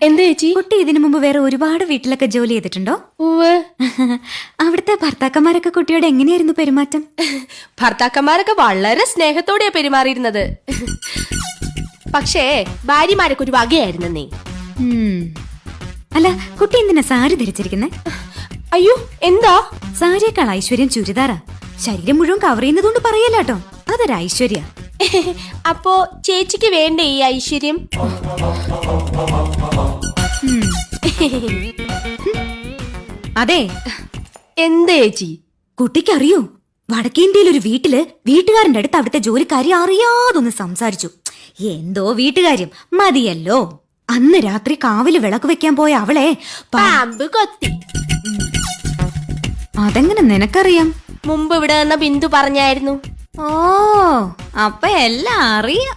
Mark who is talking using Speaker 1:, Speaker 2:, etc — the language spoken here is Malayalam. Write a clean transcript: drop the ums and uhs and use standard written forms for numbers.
Speaker 1: എന്താ ചേച്ചി?
Speaker 2: കുട്ടി ഇതിനു മുമ്പ് വേറെ ഒരുപാട് വീട്ടിലൊക്കെ ജോലി ചെയ്തിട്ടുണ്ടോ?
Speaker 1: ഉവ്വ്.
Speaker 2: അവിടുത്തെ ഭർത്താക്കന്മാരൊക്കെ കുട്ടിയോട് എങ്ങനെയായിരുന്നു പെരുമാറ്റം?
Speaker 1: ഭർത്താക്കന്മാരൊക്കെ വളരെ സ്നേഹത്തോടെയാ പെരുമാറിയിരുന്നത്. പക്ഷേ ഭാര്യമാരൊക്കെ ഒരു വകയായിരുന്നേ.
Speaker 2: അല്ല, കുട്ടി എന്തിനാ സാരി ധരിച്ചിരിക്കുന്നേ?
Speaker 1: അയ്യോ, എന്താ?
Speaker 2: സാരിയേക്കാൾ ഐശ്വര്യം ചുരിദാറാ. ശരീരം മുഴുവൻ കവർ ചെയ്യുന്നതുകൊണ്ട് പറയല്ലോ, അതൊരു ഐശ്വര്യ.
Speaker 1: അപ്പോ ചേച്ചിക്ക് വേണ്ടേ ഈ ഐശ്വര്യം?
Speaker 2: അതെ.
Speaker 1: എന്താ ചേച്ചി?
Speaker 2: കുട്ടിക്കറിയോ, വടക്കേന്ത്യയിൽ ഒരു വീട്ടില് വീട്ടുകാരന്റെ അടുത്ത് അവിടുത്തെ ജോലിക്കാരി അറിയാതൊന്ന് സംസാരിച്ചു. എന്തോ വീട്ടുകാര്യം മതിയല്ലോ. അന്ന് രാത്രി കാവില് വിളക്ക് വെക്കാൻ പോയ അവളെ
Speaker 1: പാമ്പ് കൊത്തി.
Speaker 2: അതെങ്ങനെ നിനക്കറിയാം?
Speaker 1: മുമ്പ് ഇവിടെ നിന്ന ബിന്ദു പറഞ്ഞായിരുന്നു.
Speaker 2: ഓ, അപ്പൊ എല്ലാം അറിയാം.